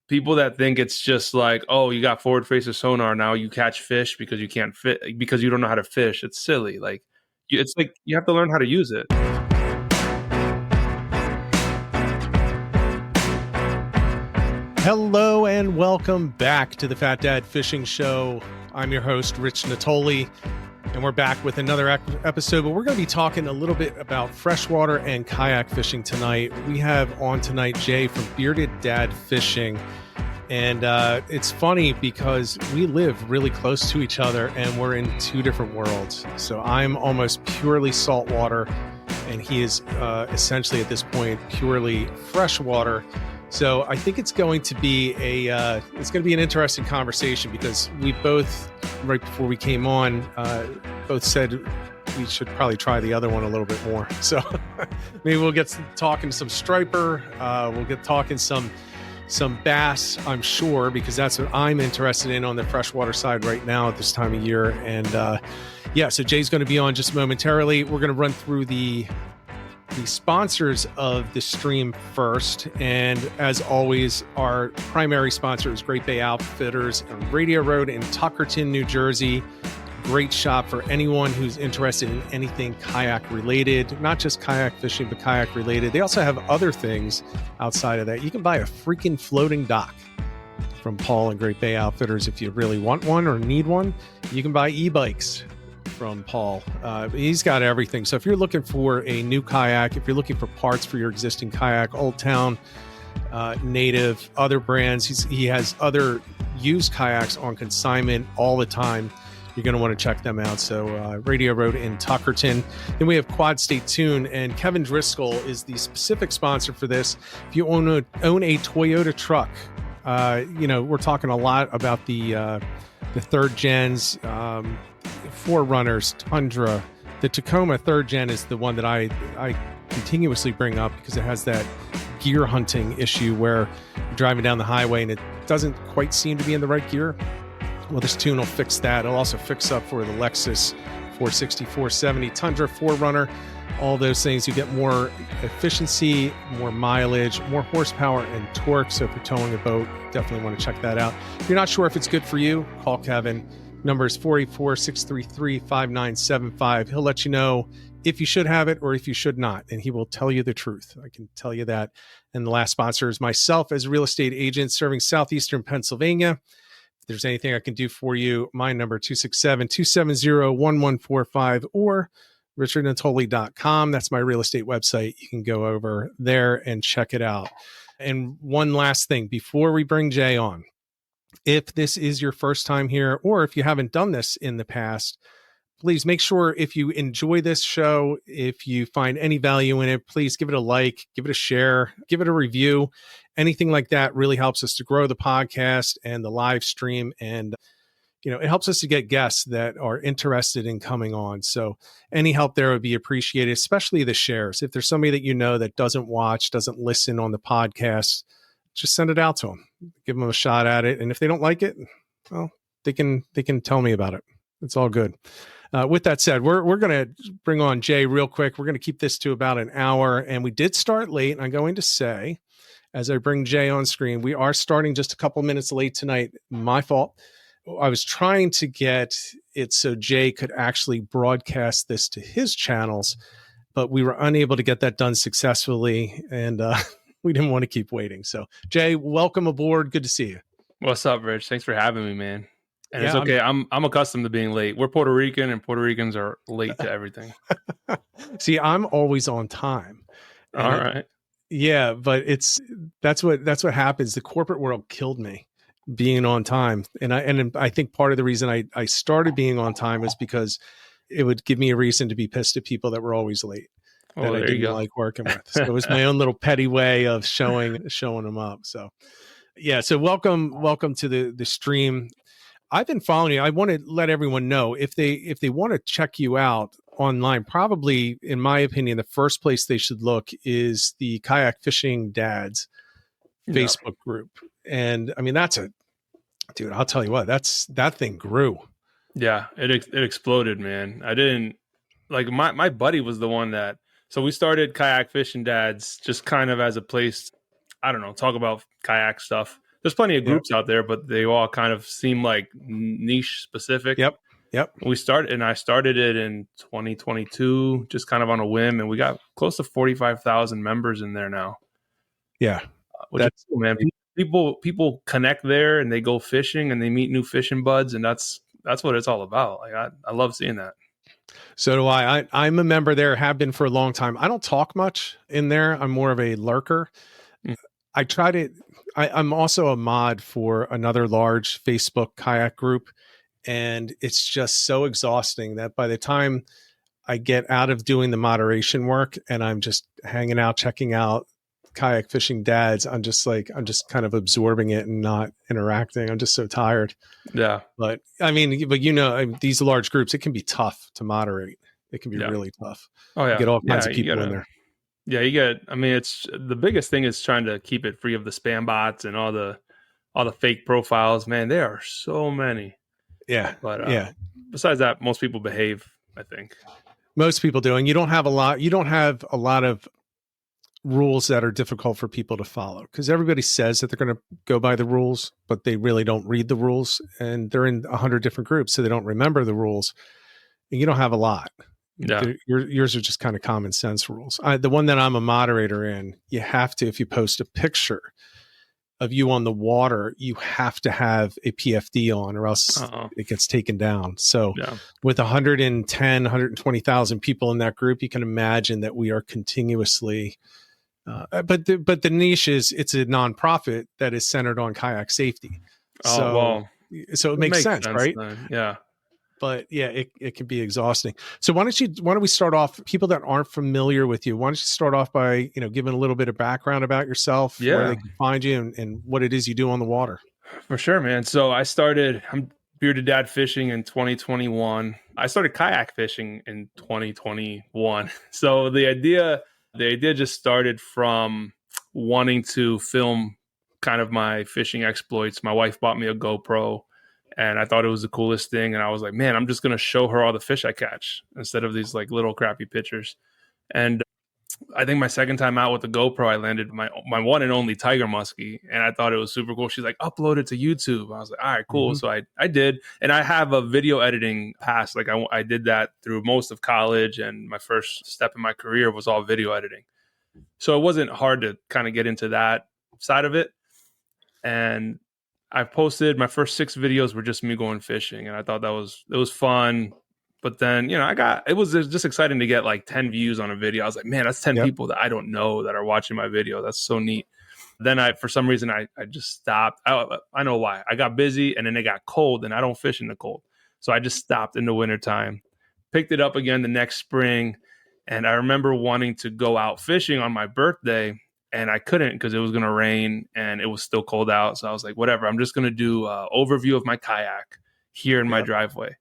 people that think it's just like, oh, you got forward facer sonar, now you catch fish because you can't because you don't know how to fish. It's silly. Like, it's like you have to learn how to use it. Hello and welcome back to the Fat Dad Fishing Show. I'm your host, Rich Natoli, and we're back with another episode, but we're going to be talking a little bit about freshwater and kayak fishing tonight. We have on tonight Jay from Bearded Dad Fishing, and it's funny because we live really close to each other and we're in two different worlds. So I'm almost purely saltwater, and he is essentially at this point purely freshwater. So I think it's going to be an interesting conversation because we both, right before we came on, both said we should probably try the other one a little bit more. So maybe we'll get talking some striper. We'll get talking some bass, I'm sure, because that's what I'm interested in on the freshwater side right now at this time of year. And so Jay's going to be on just momentarily. We're going to run through the sponsors of the stream first, and as always, our primary sponsor is Great Bay Outfitters on Radio Road in Tuckerton, New Jersey. Great shop for anyone who's interested in anything kayak related, not just kayak fishing, but kayak related. They also have other things outside of that. You can buy a freaking floating dock from Paul and Great Bay Outfitters if you really want one or need one. You can buy e-bikes from Paul. He's got everything. So if you're looking for a new kayak, if you're looking for parts for your existing kayak, Old Town, Native, other brands, he has other used kayaks on consignment all the time. You're going to want to check them out. So Radio Road in Tuckerton. Then we have Quad State Tune, and Kevin Driscoll is the specific sponsor for this. If you own a Toyota truck, we're talking a lot about the third gens, Forerunners, Tundra. The Tacoma third gen is the one that I continuously bring up because it has that gear hunting issue where you're driving down the highway and it doesn't quite seem to be in the right gear. Well, this tune will fix that. It'll also fix up for the Lexus 460, 470, Tundra, Forerunner, all those things. You get more efficiency, more mileage, more horsepower and torque. So if you're towing a boat, definitely want to check that out. If you're not sure if it's good for you, call Kevin. Number is 484-633-5975. He'll let you know if you should have it or if you should not, and he will tell you the truth. I can tell you that. And the last sponsor is myself as a real estate agent serving southeastern Pennsylvania. If there's anything I can do for you, my number 267-270-1145 or richardnatoli.com. That's my real estate website. You can go over there and check it out. And one last thing before we bring Jay on. If this is your first time here, or if you haven't done this in the past, please make sure if you enjoy this show, if you find any value in it, please give it a like, give it a share, give it a review. Anything like that really helps us to grow the podcast and the live stream. And, it helps us to get guests that are interested in coming on. So any help there would be appreciated, especially the shares. If there's somebody that that doesn't watch, doesn't listen on the podcast, just send it out to them, give them a shot at it. And if they don't like it, well, they can tell me about it. It's all good. With that said, we're going to bring on Jay real quick. We're going to keep this to about an hour, and we did start late. And I'm going to say, as I bring Jay on screen, we are starting just a couple minutes late tonight. My fault. I was trying to get it so Jay could actually broadcast this to his channels, but we were unable to get that done successfully. And, we didn't want to keep waiting. So Jay, welcome aboard. Good to see you. What's up, Rich? Thanks for having me, man. And it's okay. I'm accustomed to being late. We're Puerto Rican, and Puerto Ricans are late to everything. See, I'm always on time. All right. Yeah, but that's what happens. The corporate world killed me being on time. And I think part of the reason I started being on time is because it would give me a reason to be pissed at people that were always late. That I didn't like working with. So it was my own little petty way of showing them up. So yeah. So welcome to the stream. I've been following you. I want to let everyone know if they want to check you out online, probably in my opinion, the first place they should look is the Kayak Fishing Dads Facebook group. And I mean, dude, I'll tell you what, that thing grew. Yeah. It exploded, man. I didn't my buddy was the one that, so we started Kayak Fishing Dads just kind of as a place, I don't know, talk about kayak stuff. There's plenty of Yep. groups out there, but they all kind of seem like niche specific. Yep. Yep. I started it in 2022, just kind of on a whim, and we got close to 45,000 members in there now. Yeah. Which is cool, man. People connect there and they go fishing and they meet new fishing buds, and that's what it's all about. Like I love seeing that. So do I. I'm a member there, have been for a long time. I don't talk much in there. I'm more of a lurker. Mm. I try to, I'm also a mod for another large Facebook kayak group. And it's just so exhausting that by the time I get out of doing the moderation work and I'm just hanging out, checking out kayak fishing dads, I'm just kind of absorbing it and not interacting. I'm just so tired. Yeah. But I mean, these large groups, it can be tough to moderate. It can be really tough. Oh yeah. You get all kinds of people in there. Yeah. It's the biggest thing is trying to keep it free of the spam bots and all the fake profiles, man. There are so many. Yeah. But besides that, most people behave, I think. Most people do. And you don't have a lot of rules that are difficult for people to follow, because everybody says that they're going to go by the rules, but they really don't read the rules, and they're in 100 different groups, so they don't remember the rules. And you don't have a lot. Yeah. Yours are just kind of common sense rules. The one that I'm a moderator in, you have to, if you post a picture of you on the water, you have to have a PFD on, or else it gets taken down. So with 110, 120,000 people in that group, you can imagine that we are continuously, but the niche is, it's a nonprofit that is centered on kayak safety. So it makes sense, right? Then. Yeah. But yeah, it can be exhausting. So why don't we start off, people that aren't familiar with you, why don't you start off by, giving a little bit of background about yourself, where they can find you, and what it is you do on the water. For sure, man. So I'm bearded dad fishing in 2021. I started kayak fishing in 2021. So the idea just started from wanting to film kind of my fishing exploits. My wife bought me a GoPro, and I thought it was the coolest thing. And I was like, man, I'm just going to show her all the fish I catch instead of these like little crappy pictures. And I think my second time out with the GoPro, I landed my one and only tiger muskie. And I thought it was super cool. She's like, upload it to YouTube. I was like, all right, cool. So I did. And I have a video editing past. Like I did that through most of college. And my first step in my career was all video editing. So it wasn't hard to kind of get into that side of it. And I posted my first 6 videos were just me going fishing, and I thought it was fun. But then, it was just exciting to get like 10 views on a video. I was like, man, that's 10 people that I don't know that are watching my video. That's so neat. Then for some reason, I just stopped. I know why. I got busy, and then it got cold, and I don't fish in the cold. So I just stopped in the wintertime, picked it up again the next spring. And I remember wanting to go out fishing on my birthday, and I couldn't because it was going to rain and it was still cold out. So I was like, whatever, I'm just going to do an overview of my kayak here in my driveway.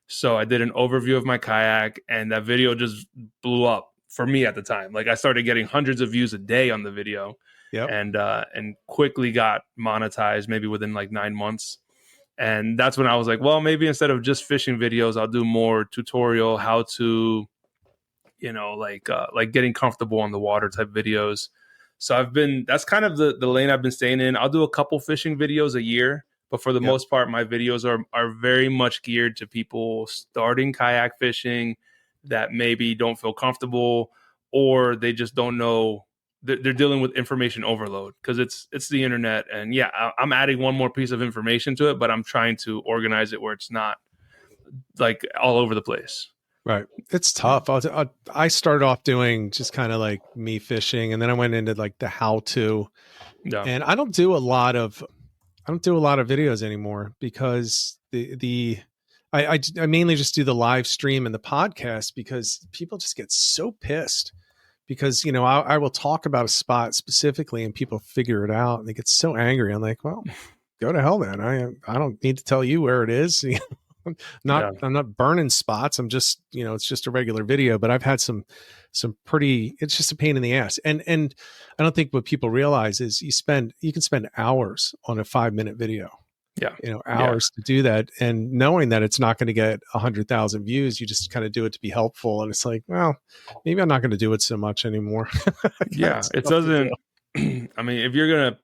So I did an overview of my kayak, and that video just blew up for me at the time. Like I started getting hundreds of views a day on the video, and quickly got monetized maybe within like 9 months. And that's when I was like, well, maybe instead of just fishing videos, I'll do more tutorial, how to, like getting comfortable on the water type videos. So that's kind of the lane I've been staying in. I'll do a couple fishing videos a year, but for the most part, my videos are very much geared to people starting kayak fishing that maybe don't feel comfortable, or they just don't know. They're dealing with information overload because it's the internet. And I'm adding one more piece of information to it, but I'm trying to organize it where it's not like all over the place. Right. It's tough. I started off doing just kind of like me fishing, and then I went into like the how to, and I don't do a lot of videos anymore because I mainly just do the live stream and the podcast, because people just get so pissed because, I will talk about a spot specifically and people figure it out and they get so angry. I'm like, well, go to hell then. I don't need to tell you where it is. I'm not burning spots. I'm just, it's just a regular video, but I've had some pretty, it's just a pain in the ass. And I don't think what people realize is you can spend hours on a 5-minute video, hours to do that. And knowing that it's not going to get 100,000 views, you just kind of do it to be helpful. And it's like, well, maybe I'm not going to do it so much anymore. It doesn't, I mean, if you're going to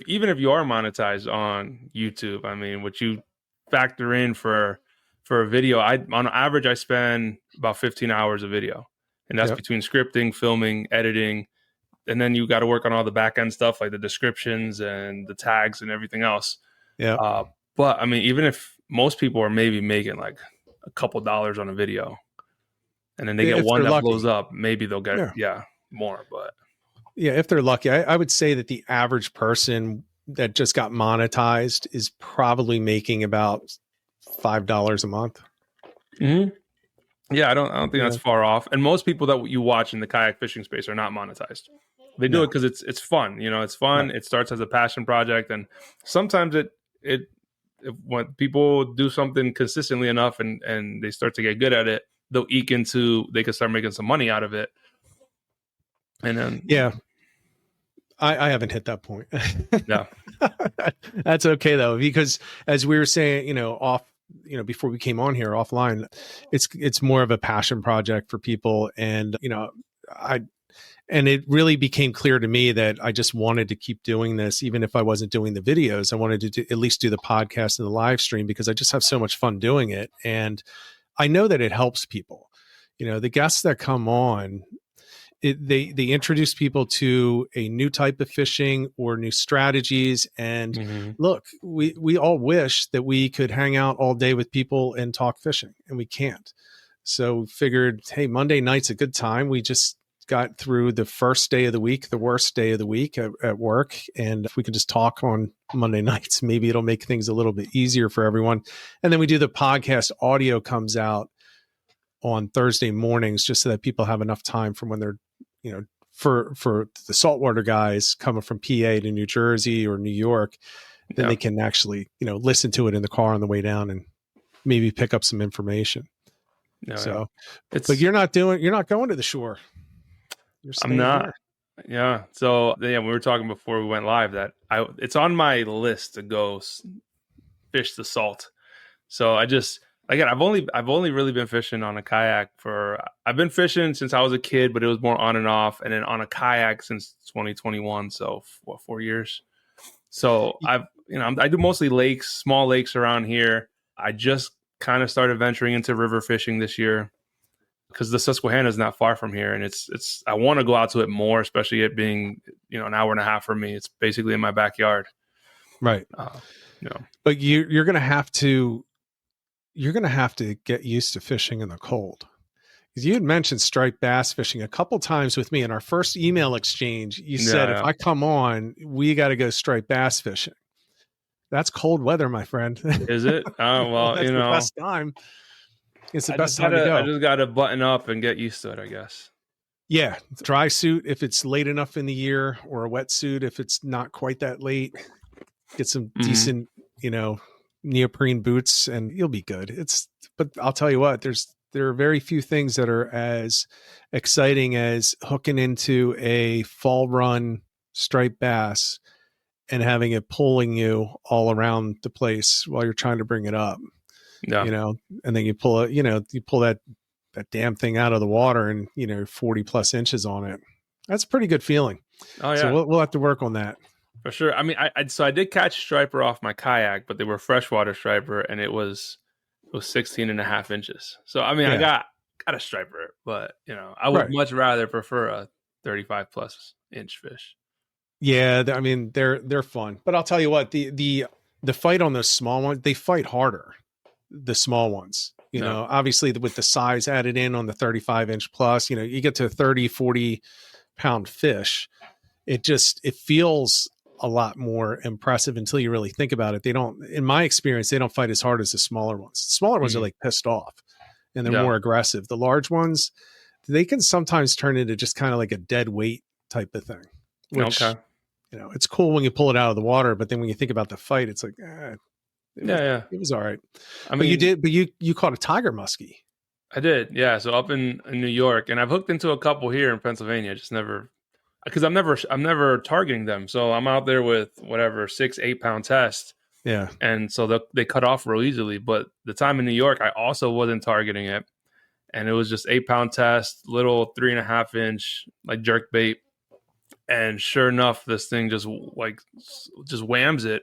even if you are monetized on YouTube, I mean, what you factor in for a video, on average I spend about 15 hours of video, and that's Yep. between scripting, filming, editing, and then you got to work on all the back end stuff like the descriptions and the tags and everything else. Yeah. But I mean, even if most people are maybe making like a couple dollars on a video, and then they get If one they're that lucky. blows up, maybe they'll get more. But yeah, if they're lucky, I would say that the average person that just got monetized is probably making about $5 a month. Mm-hmm. Yeah, I don't think that's far off. And most people that you watch in the kayak fishing space are not monetized. They do it because it's fun. You know, it's fun. Right. It starts as a passion project, and sometimes when people do something consistently enough and they start to get good at it, they can start making some money out of it. And then I haven't hit that point. Yeah. That's okay though, because as we were saying, before we came on here offline, it's more of a passion project for people. And, and it really became clear to me that I just wanted to keep doing this. Even if I wasn't doing the videos, I wanted to at least do the podcast and the live stream, because I just have so much fun doing it. And I know that it helps people. The guests that come on, they introduce people to a new type of fishing or new strategies. And look, we all wish that we could hang out all day with people and talk fishing, and we can't. So we figured, hey, Monday night's a good time. We just got through the first day of the week, the worst day of the week at work. And if we could just talk on Monday nights, maybe it'll make things a little bit easier for everyone. And then we do the podcast. Audio comes out on Thursday mornings, just so that people have enough time from when they're, for the saltwater guys coming from PA to New Jersey or New York, then they can actually, listen to it in the car on the way down and maybe pick up some information. But you're not going to the shore. I'm not. Here. Yeah. So we were talking before we went live that it's on my list to go fish the salt. So I've only really been fishing on a kayak I've been fishing since I was a kid, but it was more on and off, and then on a kayak since 2021. So 4 years. So I do mostly lakes, small lakes around here. I just kind of started venturing into river fishing this year, because the Susquehanna is not far from here, and I want to go out to it more, especially it being an hour and a half from me. It's basically in my backyard, right? But you're gonna have to get used to fishing in the cold, because you had mentioned striped bass fishing a couple times with me in our first email exchange. You said if I come on, we got to go striped bass fishing. That's cold weather, my friend. Is it? Oh well, that's the best time. It's the best time to go. I just got to button up and get used to it, I guess. Yeah. Dry suit if it's late enough in the year, or a wetsuit if it's not quite that late. Get some decent, neoprene boots, and you'll be good. But I'll tell you what, there are very few things that are as exciting as hooking into a fall run striped bass and having it pulling you all around the place while you're trying to bring it up. Yeah. And then you pull that damn thing out of the water, and 40 plus inches on it. That's a pretty good feeling. Oh yeah. So we'll have to work on that. For sure. I mean, I did catch striper off my kayak, but they were freshwater striper, and it was 16 and a half inches. So I mean, I got a striper, but I would much rather prefer a 35 plus inch fish. Yeah, I mean, they're fun, but I'll tell you what, the fight on those small ones, they fight harder. The small ones, obviously with the size added in on the 35 inch plus, you get to 30, 40 pound fish. It feels a lot more impressive until you really think about it. In my experience, they don't fight as hard as the smaller ones. The smaller ones are like pissed off, and they're more aggressive. The large ones, they can sometimes turn into just kind of like a dead weight type of thing, which, it's cool when you pull it out of the water, but then when you think about the fight, it's like, it was all right. I mean, you caught a tiger muskie. I did. Yeah. So up in New York, and I've hooked into a couple here in Pennsylvania, just never, because I'm never targeting them. So I'm out there with whatever 6-8 pound test. Yeah. And so they cut off real easily. But the time in New York, I also wasn't targeting it. And it was just 8 pound test, little 3.5 inch like jerk bait. and sure enough, this thing just whams it.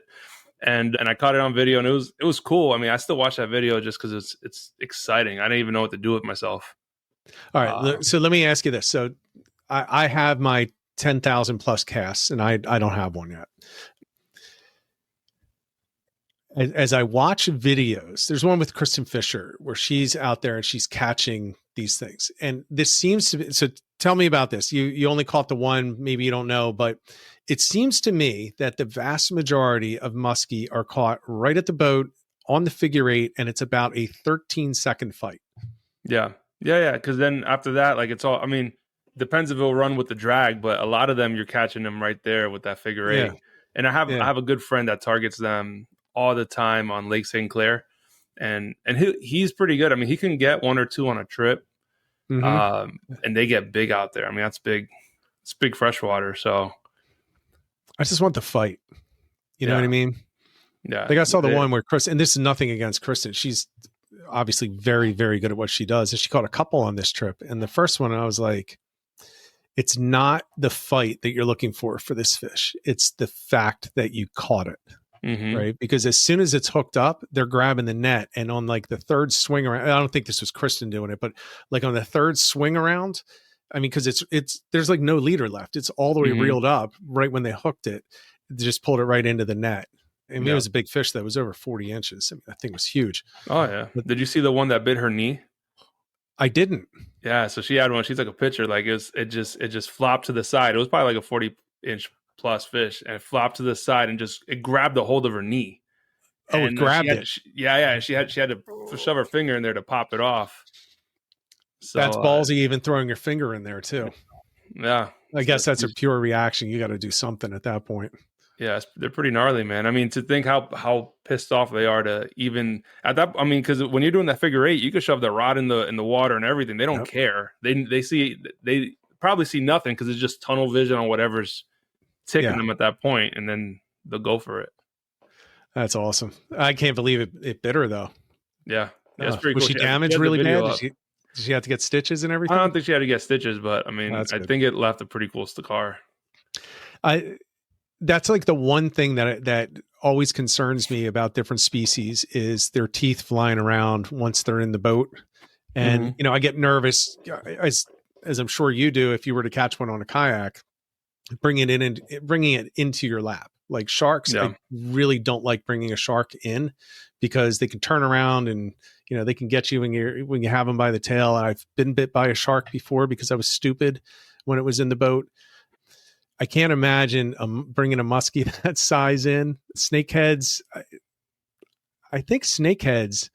And I caught it on video, and it was cool. I mean, I still watch that video just because it's exciting. I didn't even know what to do with myself. All right, so let me ask you this. So I have my 10,000 plus casts, and I don't have one yet. As I watch videos, there's one with Kristen Fisher where she's out there and she's catching these things. And this seems to be, so tell me about this. You only caught the one, maybe you don't know, but it seems to me that the vast majority of muskie are caught right at the boat on the figure eight, and it's about a 13-second fight. Yeah. Because then after that, like it's all, I mean, depends if it'll run with the drag, but a lot of them you're catching them right there with that figure eight. And I have a good friend that targets them all the time on Lake St. Clair, and he's pretty good. I mean, he can get one or two on a trip, and they get big out there. I mean, that's big. It's big freshwater. So I just want the fight. You know what I mean? Yeah. Like I saw the one where Kristen, and this is nothing against Kristen. She's obviously very, very good at what she does. And she caught a couple on this trip. And the first one, I was like, it's not the fight that you're looking for this fish. It's the fact that you caught it. Right. Because as soon as it's hooked up, they're grabbing the net. And on like the third swing around, I don't think this was Kristen doing it, but like on the third swing around, I mean, because it's there's like no leader left. It's all the way reeled up right when they hooked it. They just pulled it right into the net. I mean, it was a big fish that was over 40 inches. I mean, that thing was huge. Oh, yeah. But did you see the one that bit her knee? I didn't. Yeah. So she had one. She's like a pitcher. Like it just flopped to the side. It was probably like a 40-inch plus fish, and it flopped to the side and it grabbed a hold of her knee. Oh, it grabbed it. She had to shove her finger in there to pop it off. So that's ballsy, even throwing your finger in there too. Yeah. I guess that's a pure reaction. You got to do something at that point. Yeah, they're pretty gnarly, man. I mean, to think how pissed off they are to even at that. I mean, because when you're doing that figure eight, you could shove the rod in the water and everything. They don't care. They probably see nothing because it's just tunnel vision on whatever's ticking them at that point, and then they'll go for it. That's awesome. I can't believe it bit her though. Yeah, it's pretty was cool. She damaged really bad? Did she have to get stitches and everything? I don't think she had to get stitches, but I mean, I think it left a pretty cool scar. That's like the one thing that always concerns me about different species is their teeth flying around once they're in the boat. And, I get nervous as I'm sure you do, if you were to catch one on a kayak, bringing it into your lap. Like sharks, I really don't like bringing a shark in because they can turn around and, they can get you when you have them by the tail. And I've been bit by a shark before because I was stupid when it was in the boat. I can't imagine bringing a muskie that size in. Snakeheads, I think snakeheads.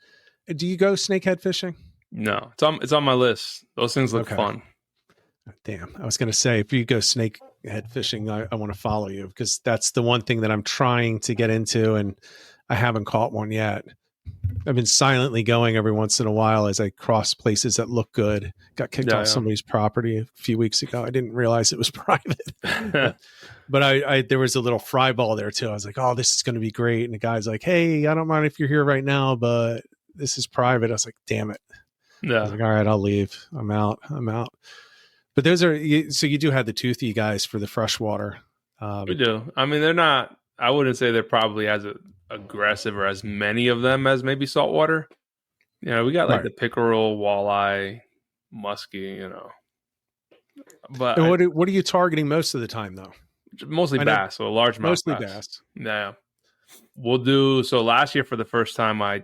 Do you go snakehead fishing? No, it's on my list. Those things look fun. Damn, I was going to say, if you go snakehead fishing, I want to follow you because that's the one thing that I'm trying to get into, and I haven't caught one yet. I've been silently going every once in a while as I cross places that look good. Got kicked off somebody's property a few weeks ago. I didn't realize it was private. But I there was a little fry ball there too. I was like, oh, this is going to be great. And the guy's like, hey, I don't mind if you're here right now, but this is private. I was like, damn it. Yeah. I was like, all right, I'll leave. I'm out. But those are, so you do have the toothy guys for the freshwater. We do. I mean, they're not, I wouldn't say they're probably as aggressive or as many of them as maybe saltwater. We got like the pickerel, walleye, muskie, But what are you targeting most of the time though? Mostly bass, so a large amount. Mostly bass. Yeah. We'll do, so last year for the first time I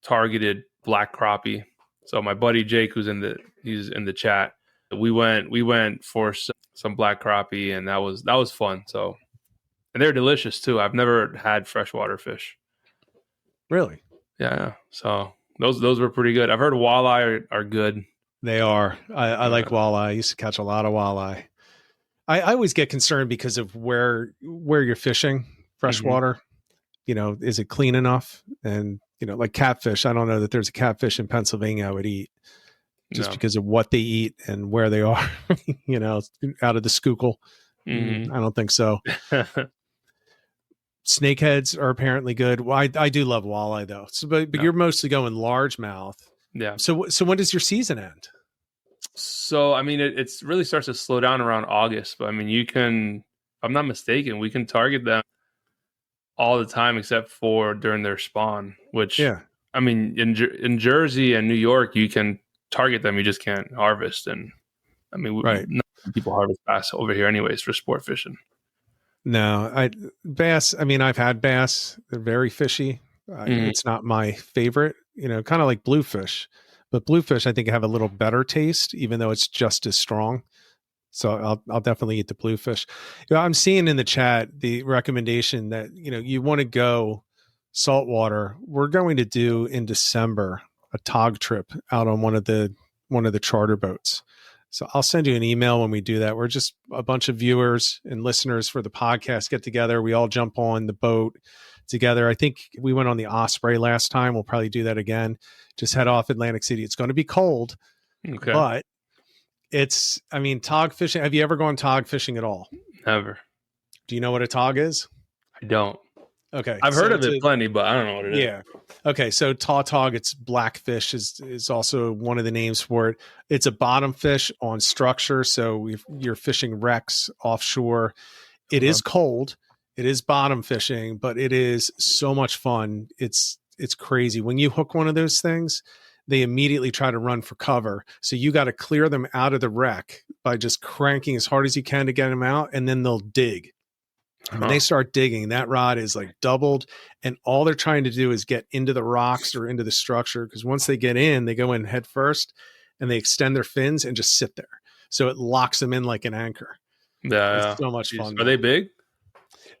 targeted black crappie. So my buddy Jake, he's in the chat, we went for some black crappie, and that was fun. So, and they're delicious too. I've never had freshwater fish. Really? Yeah. So those were pretty good. I've heard walleye are good. They are. I like walleye. I used to catch a lot of walleye. I always get concerned because of where you're fishing freshwater. Is it clean enough? And like catfish, I don't know that there's a catfish in Pennsylvania I would eat just because of what they eat and where they are, out of the Schuylkill. I don't think so. Snakeheads are apparently good. Well, I do love walleye though. So, but you're mostly going largemouth. Yeah. So when does your season end? So, I mean, it's really starts to slow down around August, but I mean, you can, if I'm not mistaken, we can target them all the time except for during their spawn, which, Yeah. I mean, in Jersey and New York, you can target them, you just can't harvest. And I mean, Right. not many people harvest bass over here anyways for sport fishing. No, bass. I mean, I've had bass. They're very fishy. Mhm. It's not my favorite. Kind of like bluefish, but bluefish I think have a little better taste, even though it's just as strong. So I'll definitely eat the bluefish. I'm seeing in the chat the recommendation that you want to go saltwater. We're going to do in December a tog trip out on one of the charter boats. So I'll send you an email when we do that. We're just a bunch of viewers and listeners for the podcast get together. We all jump on the boat together. I think we went on the Osprey last time. We'll probably do that again. Just head off Atlantic City. It's going to be cold, Okay. but tog fishing. Have you ever gone tog fishing at all? Never. Do you know what a tog is? I don't. Okay. I've heard of it plenty, but I don't know what it is. Yeah. Okay. So tautog, it's blackfish is also one of the names for it. It's a bottom fish on structure. So you're fishing wrecks offshore. It is cold. It is bottom fishing, but it is so much fun. It's crazy. When you hook one of those things, they immediately try to run for cover. So you got to clear them out of the wreck by just cranking as hard as you can to get them out, and then they'll dig. When they start digging, that rod is like doubled, and all they're trying to do is get into the rocks or into the structure, because once they get in, they go in head first and they extend their fins and just sit there. So it locks them in like an anchor. Yeah. It's so much fun. Are they big?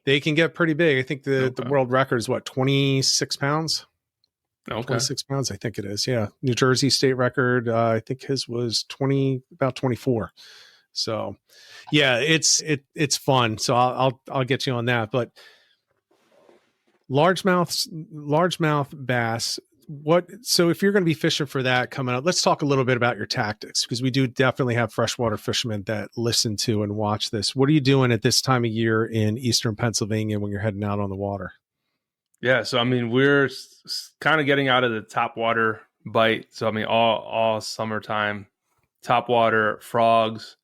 They can get pretty big. I think the world record is 26 pounds? Okay. 26 pounds, I think it is. Yeah. New Jersey state record. I think his was about 24. So yeah, it's fun. So I'll get you on that. But largemouth bass. So if you're going to be fishing for that coming up, let's talk a little bit about your tactics, because we do definitely have freshwater fishermen that listen to and watch this. What are you doing at this time of year in Eastern Pennsylvania when you're heading out on the water? Yeah, so I mean, we're kind of getting out of the topwater bite. So I mean, all summertime, topwater, frogs,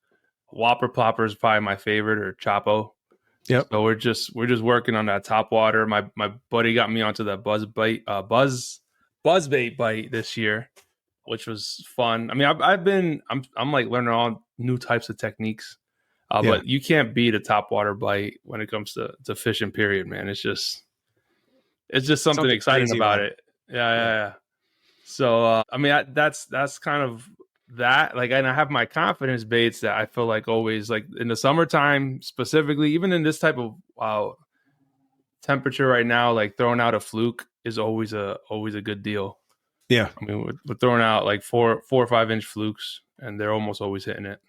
whopper plopper is probably my favorite, or Chapo. Yep. So we're just working on that topwater. My buddy got me onto that buzz bait bite this year, which was fun. I mean, I'm like learning all new types of techniques, but you can't beat a topwater bite when it comes to fishing. Period, man. It's just something exciting about it. Yeah. So, I mean, that's kind of that. Like, and I have my confidence baits that I feel like always, like in the summertime specifically, even in this type of temperature right now, like throwing out a fluke is always a good deal. Yeah. I mean, we're throwing out like 4 or 5 inch flukes, and they're almost always hitting it.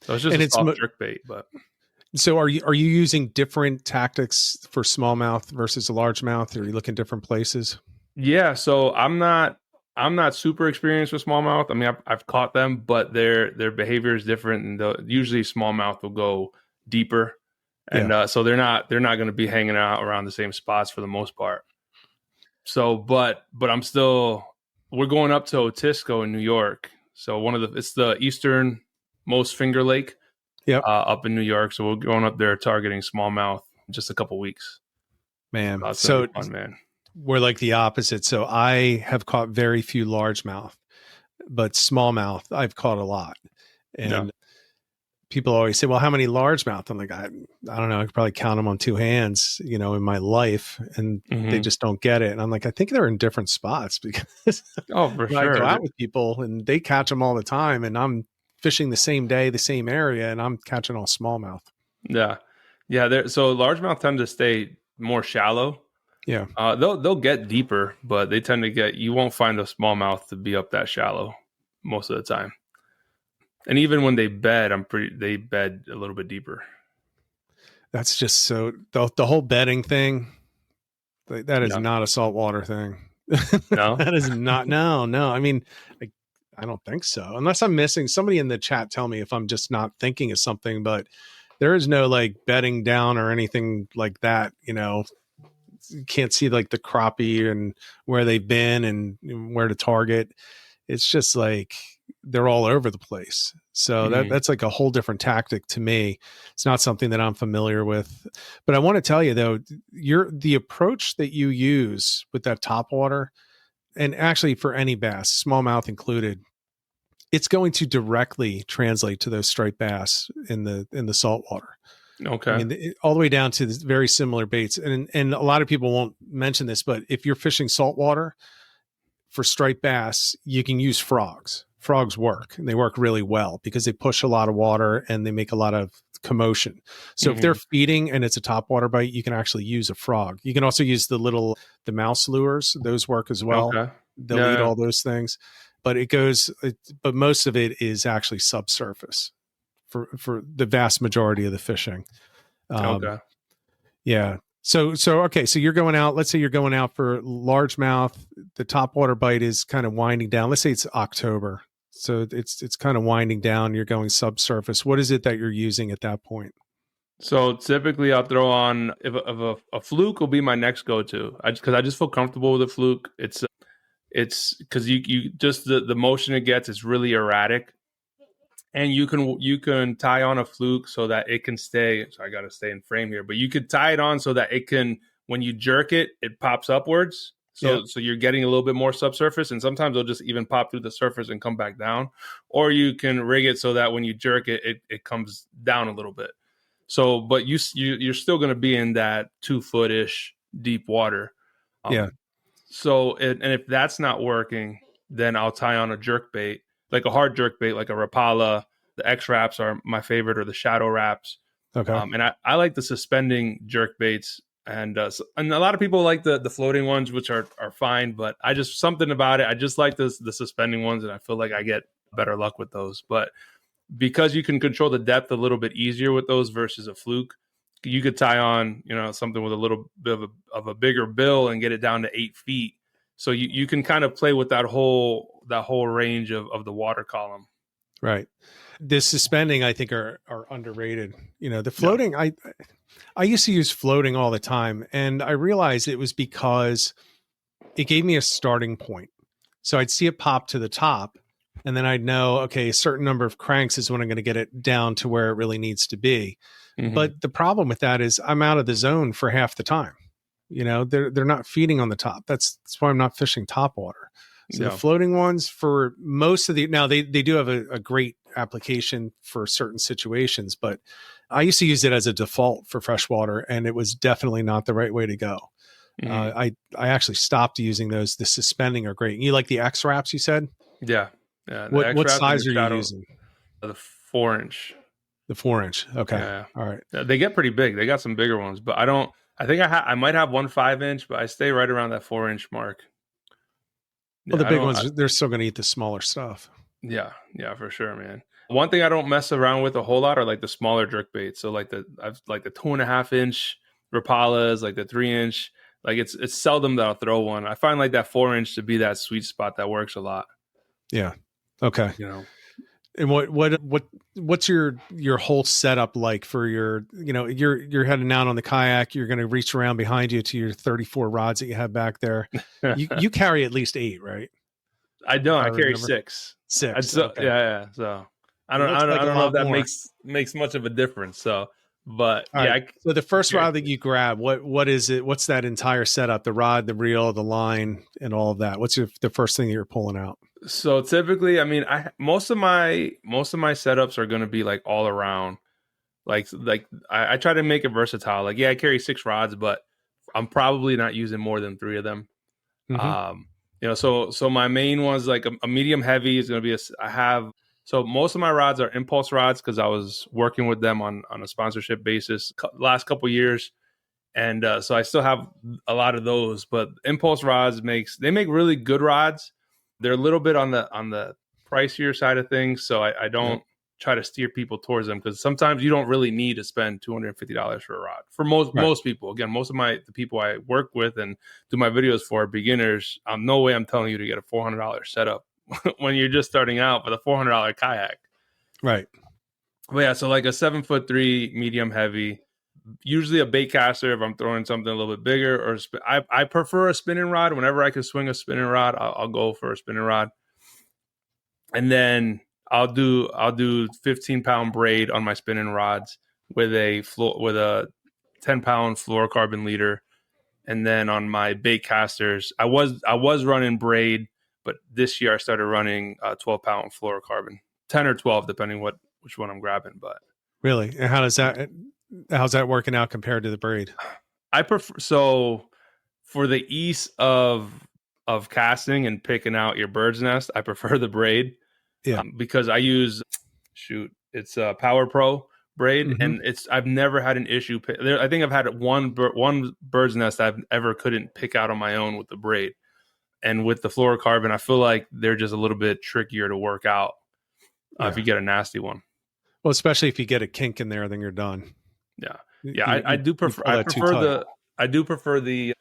So it's just a soft jerk bait, but. So are you using different tactics for smallmouth versus a largemouth? Or are you looking different places? Yeah, so I'm not super experienced with smallmouth. I mean, I've caught them, but their behavior is different, and usually smallmouth will go deeper, and so they're not going to be hanging out around the same spots for the most part. So, but we're going up to Otisco in New York. So it's the easternmost finger lake. Yep. Up in New York. So we're going up there targeting smallmouth in just a couple weeks. Man. So fun, man. We're like the opposite. So I have caught very few largemouth, but smallmouth I've caught a lot. And people always say, well, how many largemouth? I'm like, I don't know. I could probably count them on 2 hands, in my life. And they just don't get it. And I'm like, I think they're in different spots, because for sure. I go out with people and they catch them all the time, and I'm fishing the same day, the same area, and I'm catching all smallmouth. Yeah. So largemouth tend to stay more shallow. Yeah. They'll get deeper, but they tend to you won't find a smallmouth to be up that shallow most of the time. And even when they bed, they bed a little bit deeper. That's just so the whole bedding thing. That is not a saltwater thing. No, that is not. No. I mean, I don't think so. Unless I'm missing somebody in the chat, tell me if I'm just not thinking of something, but there is no like bedding down or anything like that. You can't see like the crappie and where they've been and where to target. It's just like they're all over the place. So that's like a whole different tactic to me. It's not something that I'm familiar with. But I want to tell you though, the approach that you use with that top water, and actually for any bass, smallmouth included, it's going to directly translate to those striped bass in the saltwater. Okay. I mean, all the way down to this very similar baits. And a lot of people won't mention this, but if you're fishing saltwater for striped bass, you can use frogs. Frogs work, and they work really well because they push a lot of water and they make a lot of commotion. So if they're feeding and it's a top water bite, you can actually use a frog. You can also use the mouse lures. Those work as well. Okay. They'll eat all those things, but but most of it is actually subsurface for the vast majority of the fishing. Okay. Yeah. So okay. So you're going out, let's say you're going out for largemouth. The top water bite is kind of winding down. Let's say it's October. So it's kind of winding down. You're going subsurface. What is it that you're using at that point? So typically I'll throw on, if a fluke will be my next go-to. I just feel comfortable with a fluke. It's because you just the motion it gets is really erratic. And you can tie on a fluke so that it can stay. So I got to stay in frame here, but you could tie it on so that it can, when you jerk it, it pops upwards. So you're getting a little bit more subsurface, and sometimes it'll just even pop through the surface and come back down. Or you can rig it so that when you jerk it, it comes down a little bit. So, but you're still going to be in that 2-foot-ish deep water. So, and if that's not working, then I'll tie on a jerk bait, like a hard jerk bait, like a Rapala. The X wraps are my favorite, or the shadow wraps. Okay. And I like the suspending jerk baits, and a lot of people like the floating ones, which are fine, but I just, something about it, I just like the suspending ones, and I feel like I get better luck with those. But because you can control the depth a little bit easier with those versus a fluke, you could tie on, something with a little bit of a bigger bill and get it down to 8 feet. So you can kind of play with that whole range of the water column. Right. The suspending, I think, are underrated. The floating, I used to use floating all the time, and I realized it was because it gave me a starting point. So I'd see it pop to the top, and then I'd know, okay, a certain number of cranks is when I'm going to get it down to where it really needs to be. Mm-hmm. But the problem with that is I'm out of the zone for half the time. They're not feeding on the top. That's why I'm not fishing top water. So the floating ones, for most of now they do have a great application for certain situations, but I used to use it as a default for freshwater, and it was definitely not the right way to go. Mm-hmm. I actually stopped using those. The suspending are great. You like the X wraps, you said? Yeah. What size are you using? The 4-inch. The 4-inch. Okay. Yeah. All right. They get pretty big. They got some bigger ones, but I think I might have one 5-inch, but I stay right around that 4-inch mark. Well, the big ones, they're still going to eat the smaller stuff. Yeah, for sure, man. One thing I don't mess around with a whole lot are like the smaller jerk baits. So like the 2.5-inch Rapalas, like the 3-inch. Like it's seldom that I'll throw one. I find like that 4-inch to be that sweet spot that works a lot. Yeah. Okay. And what's your whole setup like for you're heading out on the kayak, you're going to reach around behind you to your 34 rods that you have back there. You carry at least 8, right? I don't. I carry 6. 6. Okay. Yeah. So I don't know if that makes much of a difference. So, but right. So the first rod that you grab, what is it? What's that entire setup? The rod, the reel, the line, and all of that. What's the first thing that you're pulling out? So typically, I mean, most of my setups are going to be like all around. Like I try to make it versatile. Like, I carry 6 rods, but I'm probably not using more than 3 of them. Mm-hmm. So my main one's like a medium heavy is going to be so most of my rods are impulse rods because I was working with them on a sponsorship basis last couple years. And so I still have a lot of those, but impulse rods make really good rods. They're a little bit on the pricier side of things, so I don't try to steer people towards them, because sometimes you don't really need to spend $250 for a rod. For most people, again, most of the people I work with and do my videos for are beginners. No way I'm telling you to get a $400 setup when you're just starting out with a $400 kayak. Right. But so like a 7'3" medium heavy. Usually a bait caster if I'm throwing something a little bit bigger, or I prefer a spinning rod. Whenever I can swing a spinning rod, I'll go for a spinning rod. and then I'll do 15-pound braid on my spinning rods with a 10-pound fluorocarbon leader. And then on my bait casters, I was running braid, but this year I started running 12-pound fluorocarbon, 10 or 12 depending which one I'm grabbing. But Really? And how's that working out compared to the braid? I prefer, so for the ease of casting and picking out your bird's nest, I prefer the braid. Yeah. Because I use it's a Power Pro braid, Mm-hmm. and I've never had an issue. I think I've had one bird's nest I've ever couldn't pick out on my own with the braid, and with the fluorocarbon, I feel like they're just a little bit trickier to work out if you get a nasty one. Well, especially if you get a kink in there, then you're done. Yeah. I do prefer. I do prefer the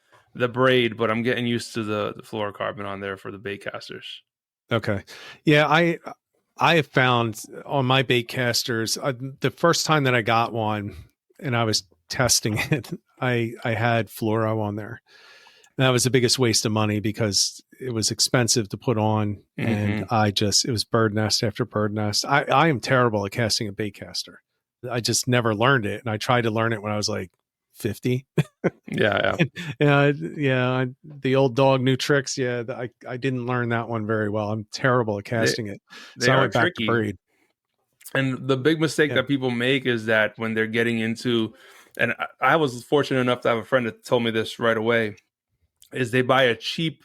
braid, but I'm getting used to the fluorocarbon on there for the bait casters. Okay. Yeah, I have found on my bait casters, the first time that I got one and I was testing it, I had fluoro on there. And that was the biggest waste of money because it was expensive to put on, and it was bird nest after bird nest. I am terrible at casting a bait caster. I just never learned it, and I tried to learn it when I was like 50. Yeah. The old dog, new tricks. Yeah, I didn't learn that one very well. I'm terrible at casting it. So I went back to braid. And the big mistake that people make is that when they're getting into, and I was fortunate enough to have a friend that told me this right away, is they buy a cheap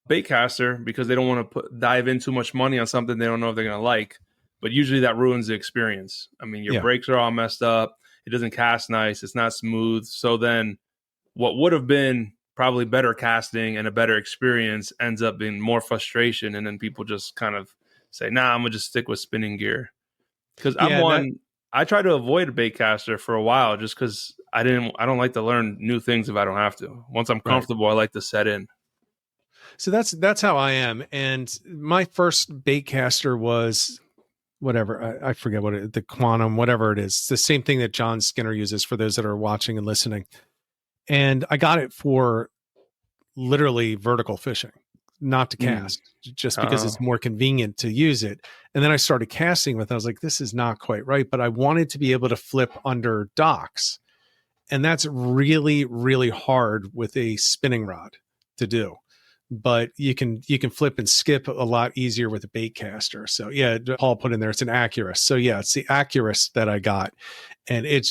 bait caster because they don't want to dive in too much money on something they don't know if they're going to like. But usually that ruins the experience. I mean, your brakes are all messed up. It doesn't cast nice. It's not smooth. So then what would have been probably better casting and a better experience ends up being more frustration. And then people just kind of say, nah, I'm going to just stick with spinning gear. Because I try to avoid a bait caster for a while just because I don't like to learn new things if I don't have to. Once I'm comfortable, I like to set in. So that's how I am. And my first bait caster was whatever, I forget the Quantum, whatever it is. It's the same thing that John Skinner uses for those that are watching and listening. And I got it for literally vertical fishing, not to cast, just because it's more convenient to use it. And then I started casting with it. I was like, this is not quite right, but I wanted to be able to flip under docks. And that's really, really hard with a spinning rod to do. But you can flip and skip a lot easier with a bait caster. So yeah, Paul put in there, it's an Accurus. So yeah, it's the Accurus that I got. And it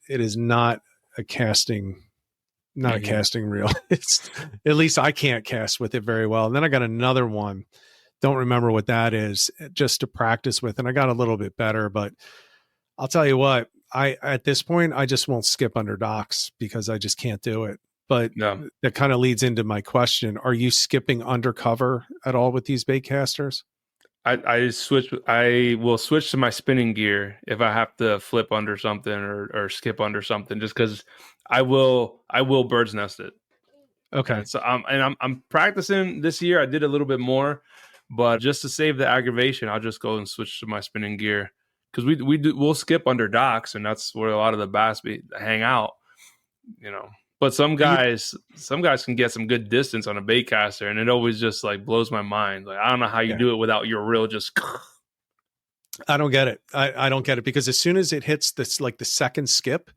is not a casting reel. It's, at least I can't cast with it very well. And then I got another one. Don't remember what that is, just to practice with. And I got a little bit better, but I'll tell you what, at this point, I just won't skip under docks because I just can't do it. But that kind of leads into my question. Are you skipping undercover at all with these bait casters? I will switch to my spinning gear if I have to flip under something or skip under something, just because I will bird's nest it. Okay. And so I'm practicing this year. I did a little bit more, but just to save the aggravation, I'll just go and switch to my spinning gear because we'll skip under docks, and that's where a lot of the bass hang out, you know. But some guys can get some good distance on a bait caster, and it always just like blows my mind. Like, I don't know how you do it without your reel just. I don't get it. I don't get it because as soon as it hits this, like the second skip,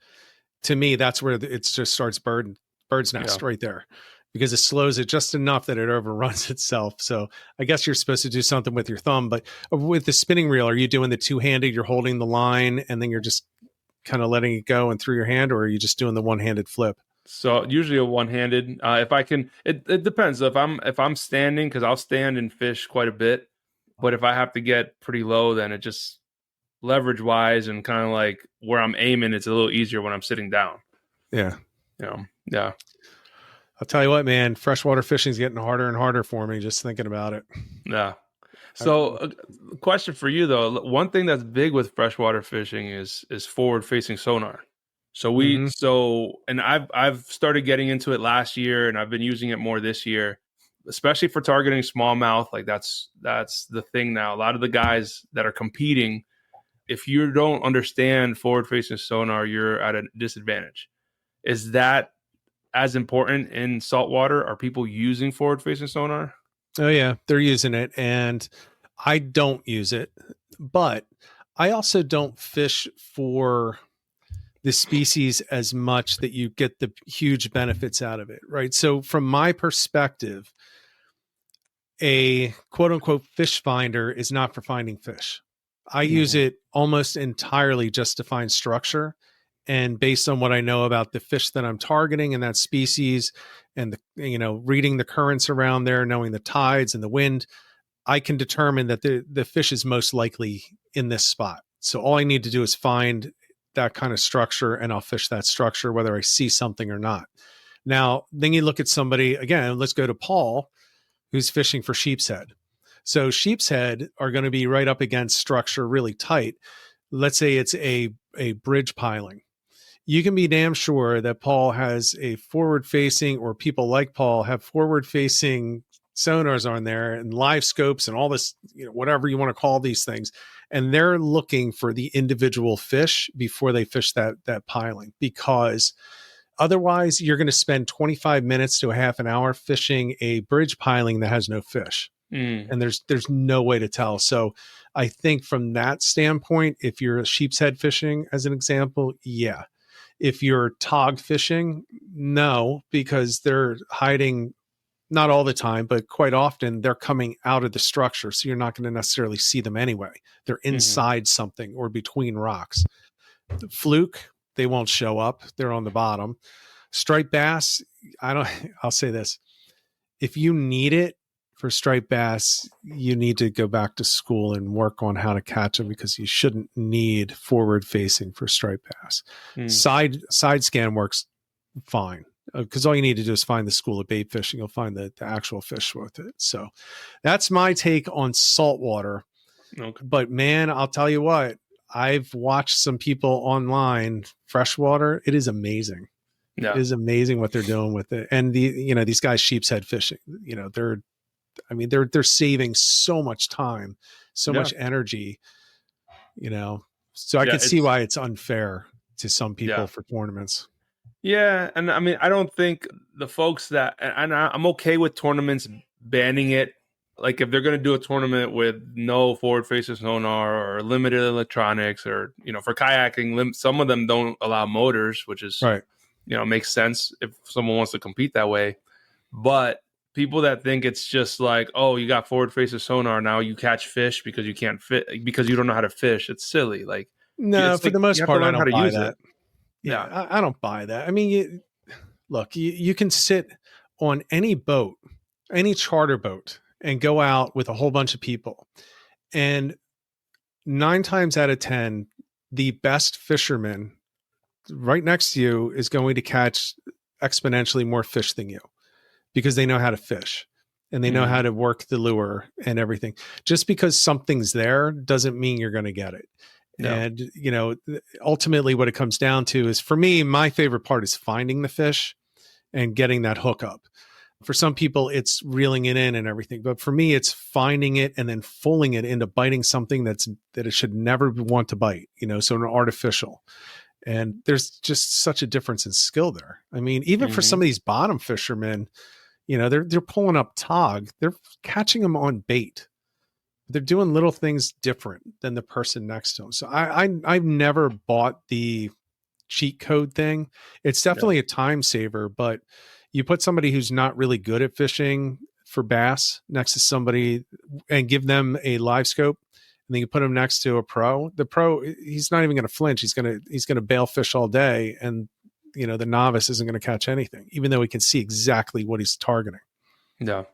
to me, that's where it just starts bird's nest right there, because it slows it just enough that it overruns itself. So I guess you're supposed to do something with your thumb, but with the spinning reel, are you doing the two-handed? You're holding the line and then you're just kind of letting it go and through your hand, or are you just doing the one-handed flip? So usually a one-handed. If I can, it depends. If I'm standing, because I'll stand and fish quite a bit. But if I have to get pretty low, then it just leverage wise and kind of like where I'm aiming, it's a little easier when I'm sitting down. Yeah. Yeah. I'll tell you what, man, freshwater fishing is getting harder and harder for me just thinking about it. Yeah. So a question for you though. One thing that's big with freshwater fishing is forward facing sonar. So and I've started getting into it last year, and I've been using it more this year, especially for targeting smallmouth. Like that's the thing now. A lot of the guys that are competing, if you don't understand forward facing sonar, you're at a disadvantage. Is that as important in saltwater? Are people using forward facing sonar? Oh yeah, they're using it. And I don't use it, but I also don't fish for the species as much that you get the huge benefits out of it, right? So from my perspective, a quote unquote fish finder is not for finding fish. I use it almost entirely just to find structure. And based on what I know about the fish that I'm targeting and that species and reading the currents around there, knowing the tides and the wind, I can determine that the fish is most likely in this spot. So all I need to do is find that kind of structure and I'll fish that structure, whether I see something or not. Now, then you look at somebody, again, let's go to Paul, who's fishing for sheep's head. So sheep's head are going to be right up against structure really tight. Let's say it's a bridge piling. You can be damn sure that Paul has a forward facing, or people like Paul have forward facing sonars on there and live scopes and all this, whatever you want to call these things. And they're looking for the individual fish before they fish that piling, because otherwise you're going to spend 25 minutes to a half an hour fishing a bridge piling that has no fish. And there's no way to tell. So I think from that standpoint, if you're sheep's head fishing, as an example, yeah. If you're tog fishing, no, because they're hiding, not all the time, but quite often they're coming out of the structure. So you're not going to necessarily see them anyway. They're inside something or between rocks. Fluke, they won't show up. They're on the bottom. Striped bass, I'll say this. If you need it for striped bass, you need to go back to school and work on how to catch them, because you shouldn't need forward facing for striped bass. Side scan works fine, because all you need to do is find the school of bait fishing. You'll find the actual fish with it. So that's my take on saltwater. Okay. But man, I'll tell you what, I've watched some people online, freshwater. It is amazing. Yeah. It is amazing what they're doing with it. And these guys sheep's head fishing, they're saving so much time, so much energy, so I could see why it's unfair to some people for tournaments. Yeah. And I don't think the folks that, and I'm okay with tournaments banning it. Like if they're going to do a tournament with no forward facing sonar or limited electronics, or, for kayaking, some of them don't allow motors, which is, right. Makes sense if someone wants to compete that way. But people that think it's just like, oh, you got forward facing sonar, now you catch fish because you can't fit, because you don't know how to fish. It's silly. Like, no, for the most part, I don't buy that. Yeah, I don't buy that. I mean, you can sit on any boat, any charter boat, and go out with a whole bunch of people. And 9 times out of 10, the best fisherman right next to you is going to catch exponentially more fish than you, because they know how to fish and they know how to work the lure and everything. Just because something's there doesn't mean you're going to get it. No. And, ultimately what it comes down to is, for me, my favorite part is finding the fish and getting that hook up. For some people, it's reeling it in and everything. But for me, it's finding it and then fooling it into biting something that it should never want to bite, so an artificial. And there's just such a difference in skill there. I mean, even for some of these bottom fishermen, they're pulling up tog, they're catching them on bait. They're doing little things different than the person next to them. So I've never bought the cheat code thing. It's definitely a time saver, but you put somebody who's not really good at fishing for bass next to somebody and give them a live scope, and then you put him next to a pro. The pro, he's not even going to flinch. He's going to bail fish all day, and the novice isn't going to catch anything, even though he can see exactly what he's targeting. Yeah.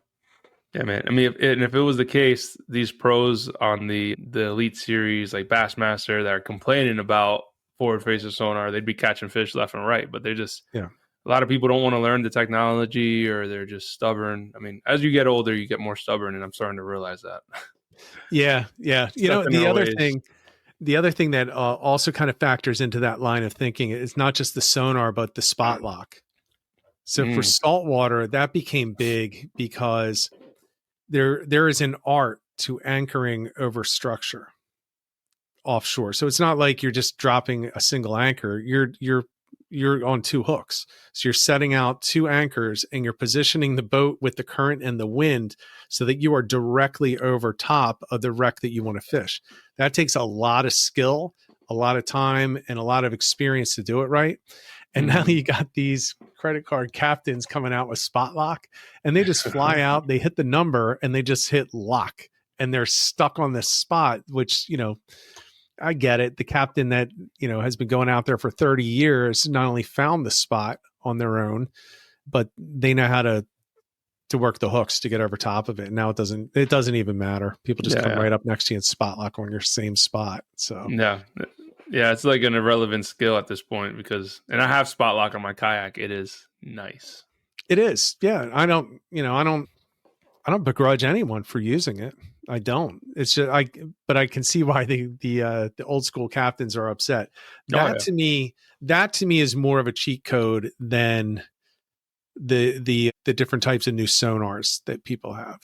Yeah, man. I mean, if it was the case, these pros on the Elite Series, like Bassmaster, that are complaining about forward facing sonar, they'd be catching fish left and right. But they're just, a lot of people don't want to learn the technology, or they're just stubborn. I mean, as you get older, you get more stubborn, and I'm starting to realize that. Yeah. The other thing that also kind of factors into that line of thinking is not just the sonar, but the spot lock. So for saltwater, that became big because there is an art to anchoring over structure offshore. So it's not like you're just dropping a single anchor. You're you're on two hooks. So you're setting out two anchors and you're positioning the boat with the current and the wind so that you are directly over top of the wreck that you want to fish. That takes a lot of skill, a lot of time, and a lot of experience to do it right. And now you got these credit card captains coming out with spot lock, and they just fly out, they hit the number, and they just hit lock, and they're stuck on this spot, which, I get it. The captain that, has been going out there for 30 years, not only found the spot on their own, but they know how to work the hooks to get over top of it. Now it doesn't even matter. People just come right up next to you and spot lock on your same spot. So yeah, it's like an irrelevant skill at this point and I have spot lock on my kayak. It is nice. It is. Yeah. I don't begrudge anyone for using it. I don't. It's just but I can see why the old school captains are upset. That to me is more of a cheat code than the different types of new sonars that people have.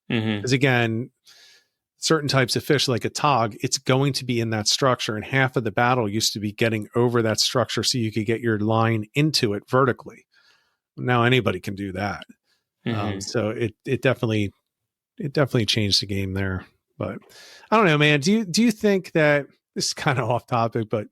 Because again, certain types of fish like a tog, it's going to be in that structure, and half of the battle used to be getting over that structure so you could get your line into it vertically. Now anybody can do that. So it definitely changed the game there. But I don't know, man. Do you think that this is kind of off topic, but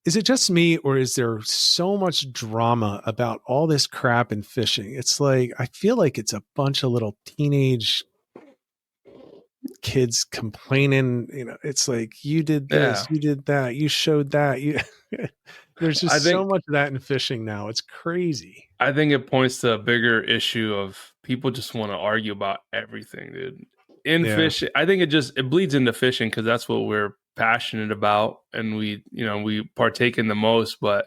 is it just me, or is there so much drama about all this crap in fishing? It's like, I feel like it's a bunch of little teenage kids complaining, it's like, you did this, you did that, you showed that. There's just so much of that in fishing now. It's crazy. I think it points to a bigger issue of people just want to argue about everything, dude. In fishing, I think it bleeds into fishing because that's what we're passionate about, and we partake in the most. But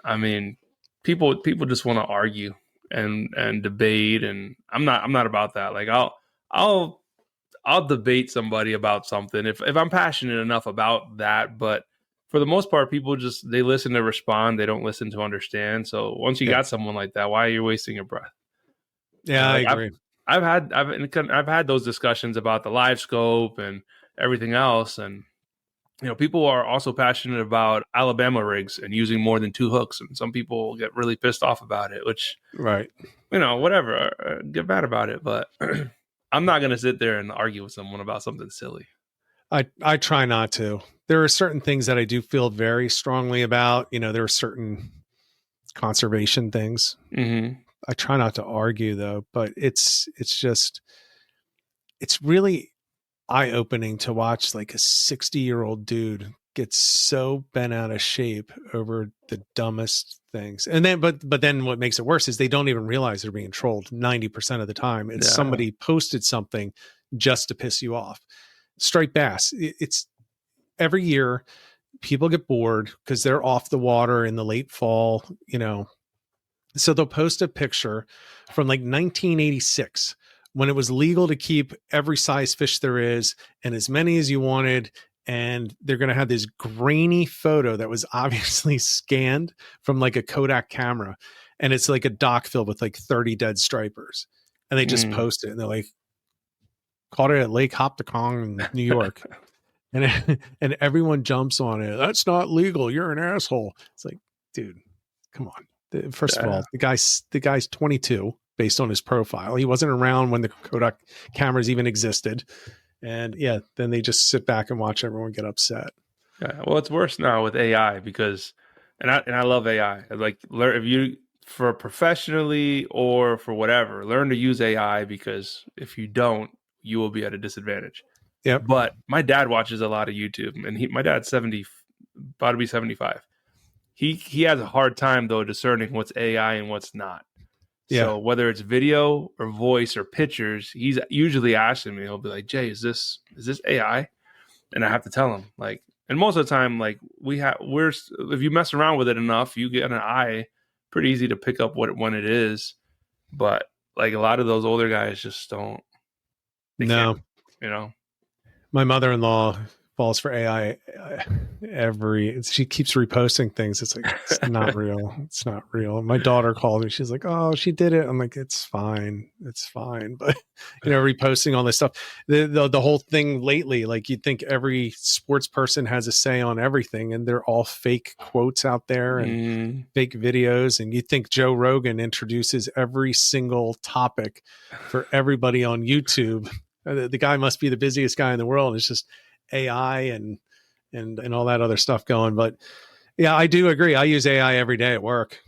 I mean, people just want to argue and debate, and I'm not about that. Like I'll debate somebody about something if I'm passionate enough about that. But for the most part, people they listen to respond. They don't listen to understand. So once you got someone like that, why are you wasting your breath? Yeah, I agree. I've had those discussions about the live scope and everything else. And, people are also passionate about Alabama rigs and using more than two hooks. And some people get really pissed off about it, which, whatever, get mad about it. But I'm not going to sit there and argue with someone about something silly. I try not to. There are certain things that I do feel very strongly about. There are certain conservation things. I try not to argue though, but it's really eye-opening to watch like a 60-year-old dude get so bent out of shape over the dumbest things. And then, but then what makes it worse is they don't even realize they're being trolled 90% of the time. It's somebody posted something just to piss you off. Striped bass. It's every year people get bored because they're off the water in the late fall, So they'll post a picture from like 1986 when it was legal to keep every size fish there is and as many as you wanted. And they're going to have this grainy photo that was obviously scanned from like a Kodak camera. And it's like a dock filled with like 30 dead stripers. And they just post it and they're like, caught it at Lake Hoptacong in New York. and everyone jumps on it. That's not legal. You're an asshole. It's like, dude, come on. First of all, the guy's 22 based on his profile. He wasn't around when the Kodak cameras even existed. And then they just sit back and watch everyone get upset. Yeah. Well, it's worse now with AI because, and I love AI. Like, learn if you, for professionally or for whatever, learn to use AI because if you don't, you will be at a disadvantage. Yeah. But my dad watches a lot of YouTube, and my dad's 70, about to be 75. He has a hard time though discerning what's AI and what's not. Yeah. So whether it's video or voice or pictures, he's usually asking me. He'll be like, "Jay, is this AI?" And I have to tell him like. And most of the time, like if you mess around with it enough, you get an eye. Pretty easy to pick up when it is. But like a lot of those older guys just don't. No. My mother-in-law falls for AI she keeps reposting things. It's like, it's not real. It's not real. My daughter called me. She's like, oh, she did it. I'm like, it's fine. It's fine. But, reposting all this stuff, the whole thing lately, like you'd think every sports person has a say on everything, and they're all fake quotes out there and fake videos. And you think Joe Rogan introduces every single topic for everybody on YouTube. The guy must be the busiest guy in the world. It's just AI and all that other stuff going. But yeah, I do agree. I use AI every day at work.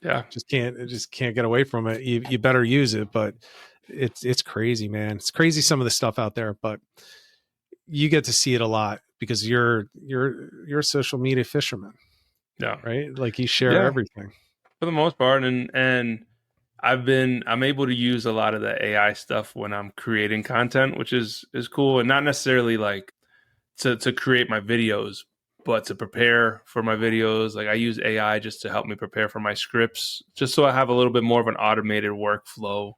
Yeah. Just can't get away from it. You better use it, but it's crazy, man. It's crazy some of the stuff out there, but you get to see it a lot because you're a social media fisherman. Yeah. Right? Like you share everything. For the most part. And I'm able to use a lot of the AI stuff when I'm creating content, which is cool. And not necessarily like to create my videos, but to prepare for my videos. Like I use AI just to help me prepare for my scripts, just so I have a little bit more of an automated workflow,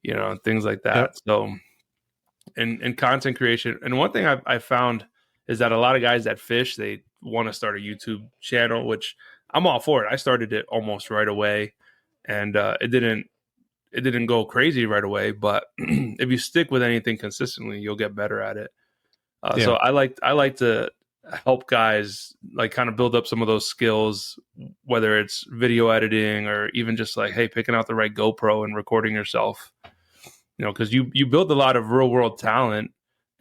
and things like that. Yep. So in content creation, and one thing I found is that a lot of guys that fish, they want to start a YouTube channel, which I'm all for it. I started it almost right away, and it didn't go crazy right away. But if you stick with anything consistently, you'll get better at it. So I like to help guys like kind of build up some of those skills, whether it's video editing or even just like, hey, picking out the right GoPro and recording yourself, because you build a lot of real world talent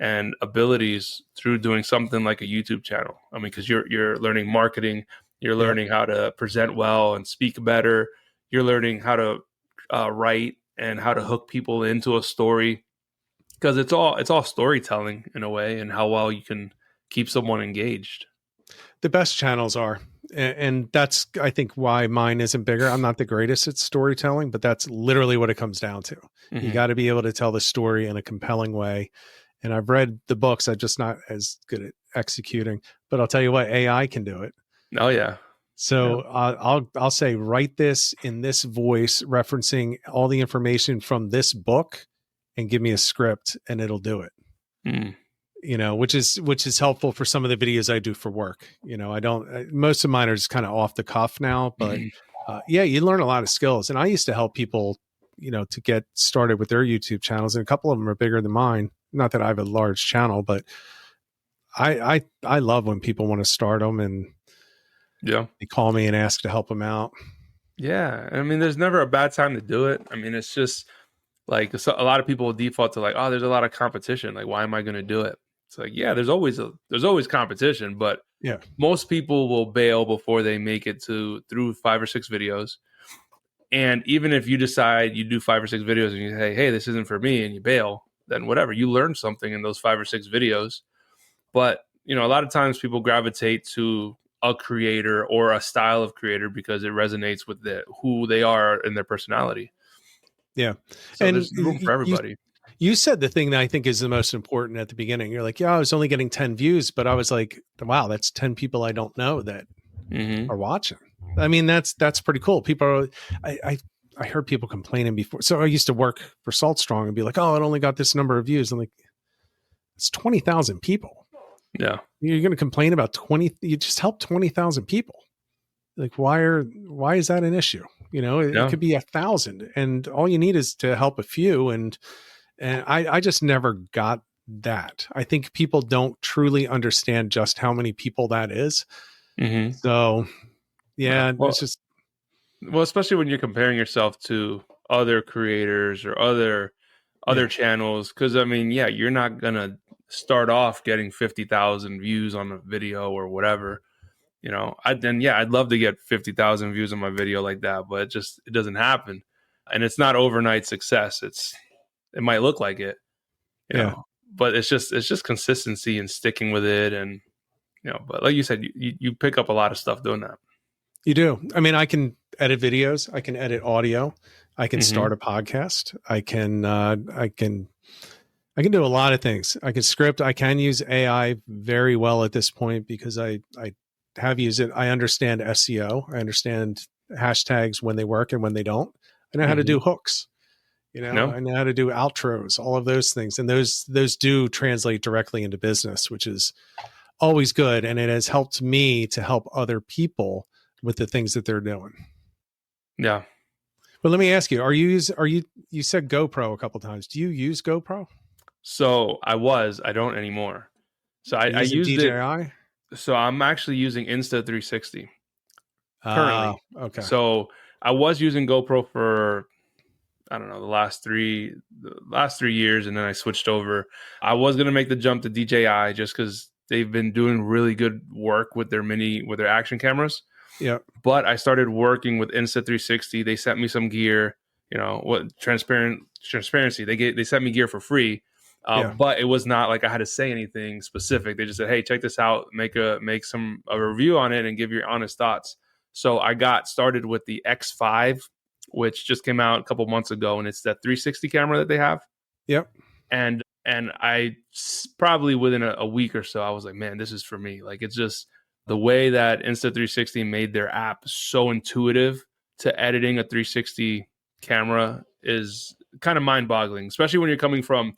and abilities through doing something like a YouTube channel. I mean, because you're learning marketing, you're learning how to present well and speak better. You're learning how to write and how to hook people into a story, because it's all storytelling in a way, and how well you can keep someone engaged. The best channels are, and that's, I think, why mine isn't bigger. I'm not the greatest at storytelling, but that's literally what it comes down to. Mm-hmm. You got to be able to tell the story in a compelling way. And I've read the books. I'm just not as good at executing, but I'll tell you what, AI can do it. Oh yeah. So I'll say, write this in this voice, referencing all the information from this book, and give me a script, and it'll do it. Which is helpful for some of the videos I do for work. Most of mine are just kind of off the cuff now, but you learn a lot of skills. And I used to help people, to get started with their YouTube channels, and a couple of them are bigger than mine. Not that I have a large channel, but I love when people want to start them and they call me and ask to help them out. Yeah. I mean, there's never a bad time to do it. I mean, it's just like a lot of people default to like, oh, there's a lot of competition. Like, why am I going to do it? It's like, yeah, there's always competition, but most people will bail before they make it through 5 or 6 videos. And even if you decide you do 5 or 6 videos and you say, hey, this isn't for me, and you bail, then whatever, you learn something in those 5 or 6 videos. But, a lot of times people gravitate to a creator or a style of creator because it resonates with who they are and their personality. Yeah. So and there's room for everybody. You said the thing that I think is the most important at the beginning. You're like, I was only getting 10 views, but I was like, wow, that's 10 people I don't know that are watching. I mean, that's pretty cool. People I heard people complaining before. So I used to work for Salt Strong and be like, oh, it only got this number of views. I'm like, it's 20,000 people. Yeah. You're going to complain about 20. You just helped 20,000 people. Like, why is that an issue? It could be 1,000, and all you need is to help a few. And I just never got that. I think people don't truly understand just how many people that is. Mm-hmm. So it's just, especially when you're comparing yourself to other creators or other channels. Cause I mean, you're not going to start off getting 50,000 views on a video or whatever. I'd love to get 50,000 views on my video like that, but it doesn't happen. And it's not overnight success. It might look like it, you know, but it's just consistency and sticking with it. And, but like you said, you pick up a lot of stuff doing that. You do. I mean, I can edit videos. I can edit audio. I can start a podcast. I can do a lot of things. I can script. I can use AI very well at this point because I have used it. I understand SEO. I understand hashtags when they work and when they don't. I know how to do hooks. I No? know how to do outros, all of those things. And those do translate directly into business, which is always good. And it has helped me to help other people with the things that they're doing. Yeah. But let me ask you, you said GoPro a couple of times. Do you use GoPro? So I don't anymore. So Are you I using used it. DJI? So I'm actually using Insta360 currently. Okay. So I was using GoPro for, I don't know, the last 3 years, and then I switched over. I was gonna make the jump to DJI just because they've been doing really good work with their action cameras. Yeah. But I started working with Insta360. They sent me some gear. What transparency? They sent me gear for free. Yeah. But it was not like I had to say anything specific. They just said, "Hey, check this out. Make a review on it and give your honest thoughts." So I got started with the X5, which just came out a couple months ago, and it's that 360 camera that they have. Yep. And probably within a week or so, I was like, man, this is for me. Like, it's just the way that Insta360 made their app so intuitive to editing a 360 camera is kind of mind boggling, especially when you're coming from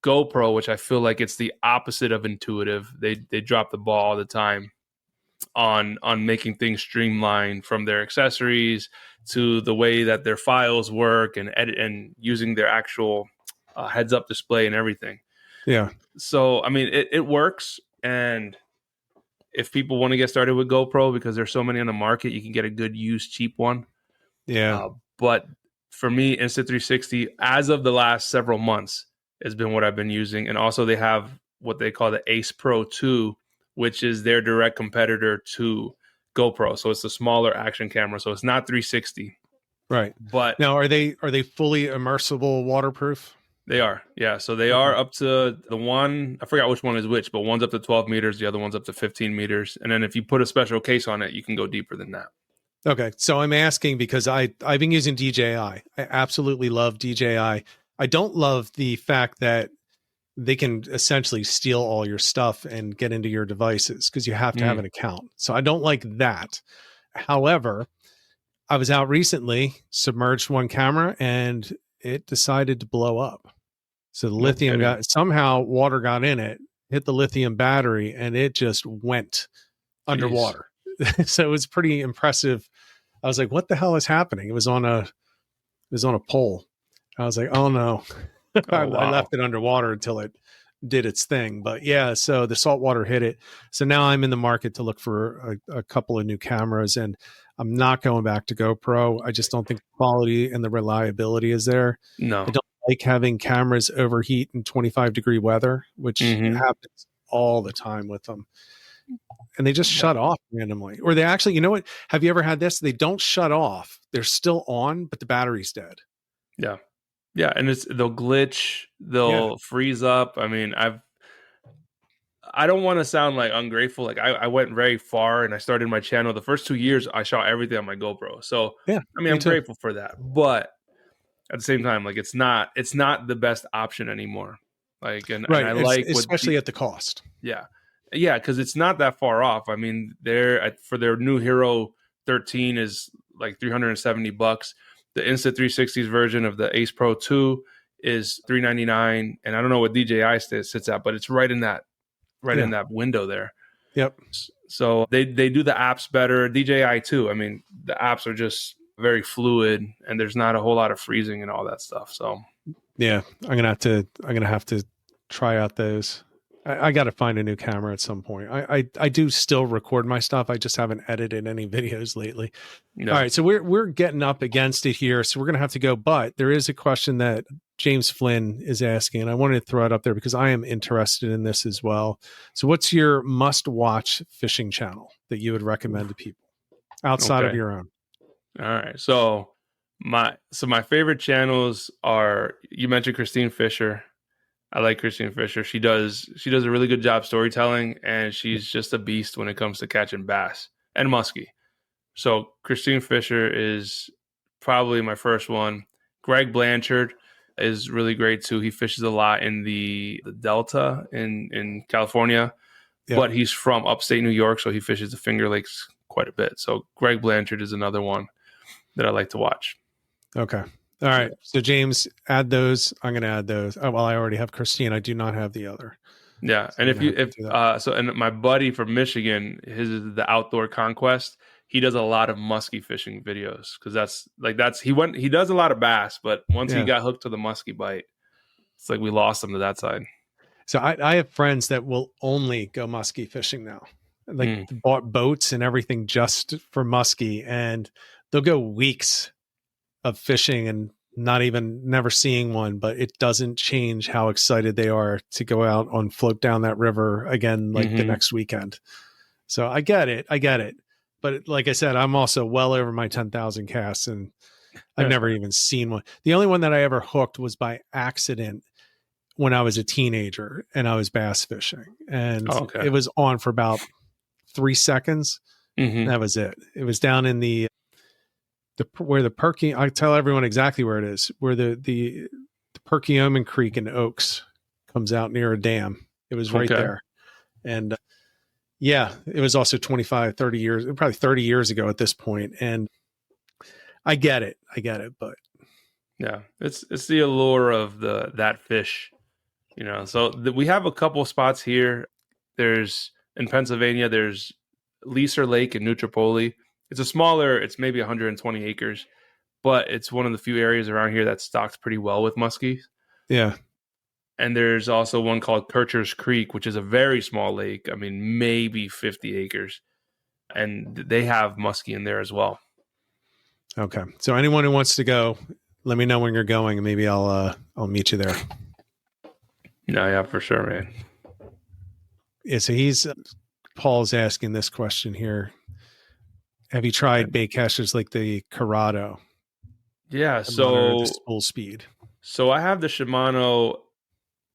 GoPro, which I feel like it's the opposite of intuitive. They drop the ball all the time on making things streamlined, from their accessories to the way that their files work and edit and using their actual heads up display and everything. Yeah. So, I mean, it works. And if people want to get started with GoPro, because there's so many on the market, you can get a good used cheap one. Yeah. But for me, Insta360, as of the last several months, has been what I've been using. And also they have what they call the Ace Pro 2, which is their direct competitor to GoPro. So it's a smaller action camera. So it's not 360. Right. But now, are they fully immersible, waterproof? they are. Yeah. So they are up to the one, I forgot which one is which, but one's up to 12 meters. The other one's up to 15 meters. And then if you put a special case on it, you can go deeper than that. Okay. So I'm asking because I've been using DJI. I absolutely love DJI. I don't love the fact that they can essentially steal all your stuff and get into your devices because you have to have an account. So I don't like that. However, I was out recently, submerged one camera, and it decided to blow up. So the lithium somehow water got in it, hit the lithium battery, and it just went underwater. So it was pretty impressive. I was like, what the hell is happening? It was on a pole. I was like, oh no. I left it underwater until it did its thing. But yeah, so the saltwater hit it. So now I'm in the market to look for a couple of new cameras, and I'm not going back to GoPro. I just don't think the quality and the reliability is there. No. I don't like having cameras overheat in 25-degree weather, which happens all the time with them. And they just shut off randomly. Or they actually, you know what? Have you ever had this? They don't shut off. They're still on, but the battery's dead. Yeah. Yeah. And they'll glitch, they'll freeze up. I mean, I don't want to sound like ungrateful. Like I went very far and I started my channel. The first 2 years, I shot everything on my GoPro. So, yeah, I mean, I'm grateful for that. But at the same time, like it's not the best option anymore. Like, and I like, especially at the cost. Yeah. Yeah. Cause it's not that far off. I mean, for their new Hero 13 is like $370. The Insta360's version of the Ace Pro 2 is $399. And I don't know what DJI sits at, but it's right in that window there. Yep. So they do the apps better. DJI too. I mean, the apps are just very fluid and there's not a whole lot of freezing and all that stuff. So yeah, I'm gonna have to try out those. I got to find a new camera at some point. I do still record my stuff. I just haven't edited any videos lately. No. All right, so we're getting up against it here, so we're gonna have to go. But there is a question that James Flynn is asking, and I wanted to throw it up there because I am interested in this as well. So, what's your must-watch fishing channel that you would recommend to people outside of your own? All right, so my favorite channels are, you mentioned Christine Fisher. I like Christine Fisher. She does a really good job storytelling, and she's just a beast when it comes to catching bass and muskie. So Christine Fisher is probably my first one. Greg Blanchard is really great too. He fishes a lot in the Delta in California, but he's from upstate New York, so he fishes the Finger Lakes quite a bit. So Greg Blanchard is another one that I like to watch. Okay. All right. So James, add those. I'm going to add those. Oh, well, I already have Christine. I do not have the other. Yeah. So And I'm gonna have to do that. and my buddy from Michigan, his is the Outdoor Conquest. He does a lot of muskie fishing videos because he does a lot of bass, but once he got hooked to the muskie bite, it's like we lost him to that side. So I have friends that will only go muskie fishing now, like bought boats and everything just for muskie, and they'll go weeks of fishing and never seeing one, but it doesn't change how excited they are to go out on float down that river again, like the next weekend. So I get it. But like I said, I'm also well over my 10,000 casts and I've never even seen one. The only one that I ever hooked was by accident when I was a teenager and I was bass fishing, and it was on for about 3 seconds. That was it. It was down in where the Perky, I tell everyone exactly where it is, where the Perkiomen Creek in Oaks comes out near a dam. It was right there. And it was also 30 years, probably 30 years ago at this point. And I get it, but yeah, it's the allure of that fish, so we have a couple spots here. There's in Pennsylvania, there's Leaser Lake in Nutropoli. It's maybe 120 acres, but it's one of the few areas around here that stocks pretty well with muskies. Yeah. And there's also one called Kircher's Creek, which is a very small lake. I mean, maybe 50 acres. And they have muskie in there as well. Okay. So anyone who wants to go, let me know when you're going and maybe I'll meet you there. Yeah, for sure, man. Yeah, so Paul's asking this question here. Have you tried bait casters like the Corrado? Yeah, so full speed. So I have the Shimano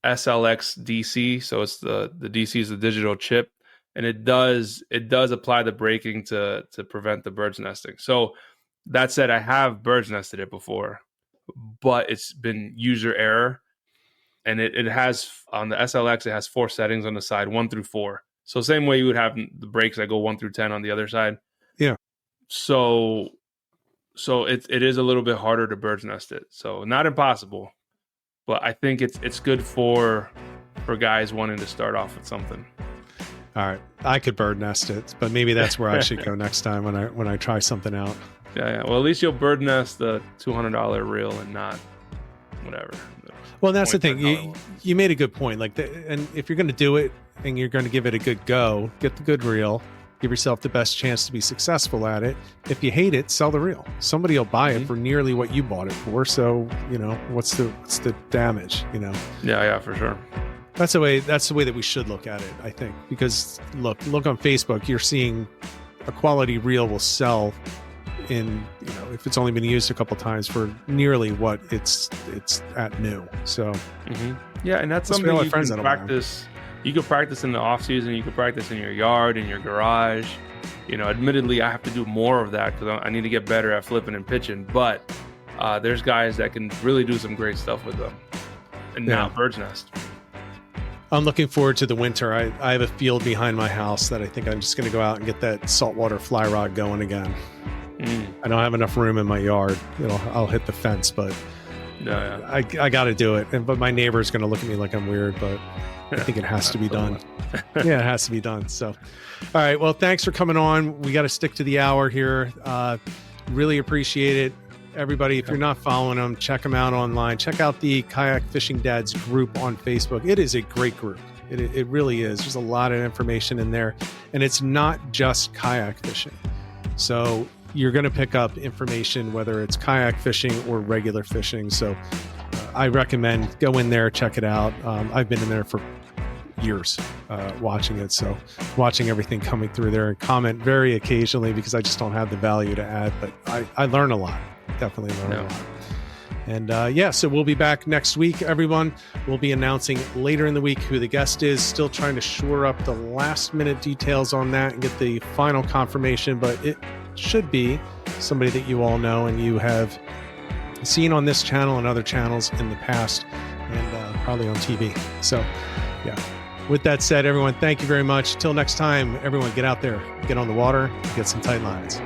SLX DC. So it's the DC is the digital chip, and it does apply the braking to prevent the bird's nesting. So that said, I have bird's nested it before, but it's been user error, and it has on the SLX it has 4 settings on the side, 1 through 4. So same way you would have the brakes that go 1 through 10 on the other side. Yeah. So it is a little bit harder to bird's nest it. So not impossible, but I think it's good for guys wanting to start off with something. All right, I could bird nest it, but maybe that's where I should go next time when I try something out. Yeah. Well, at least you'll bird nest the $200 reel and not whatever. Well, that's the thing. You made a good point. And if you're going to do it and you're going to give it a good go, get the good reel. Give yourself the best chance to be successful at it. If you hate it, sell the reel. Somebody will buy it for nearly what you bought it for. So, what's the damage, Yeah, for sure. That's the way that we should look at it, I think, because look on Facebook, you're seeing a quality reel will sell in, if it's only been used a couple times for nearly what it's at new. So, yeah. And that's something you can practice. You could practice in the off season. You could practice in your yard, in your garage. Admittedly, I have to do more of that because I need to get better at flipping and pitching. But there's guys that can really do some great stuff with them. And now bird's nest. I'm looking forward to the winter. I have a field behind my house that I think I'm just going to go out and get that saltwater fly rod going again. I don't have enough room in my yard. I'll hit the fence, but I got to do it. But my neighbor's going to look at me like I'm weird, but I think it has to be done. Yeah, it has to be done. So, all right. Well, thanks for coming on. We got to stick to the hour here. Really appreciate it. Everybody, if you're not following them, check them out online. Check out the Kayak Fishing Dads group on Facebook. It is a great group. It really is. There's a lot of information in there. And it's not just kayak fishing. So you're going to pick up information, whether it's kayak fishing or regular fishing. So I recommend go in there, check it out. I've been in there for years watching it. So watching everything coming through there, and comment very occasionally because I just don't have the value to add, but I learn a lot. Definitely learn a lot. And so we'll be back next week, everyone. We'll be announcing later in the week who the guest is. Still trying to shore up the last minute details on that and get the final confirmation, but it should be somebody that you all know and you have seen on this channel and other channels in the past, and probably on TV. So with that said, everyone, thank you very much. Till next time, everyone, get out there, get on the water, get some tight lines.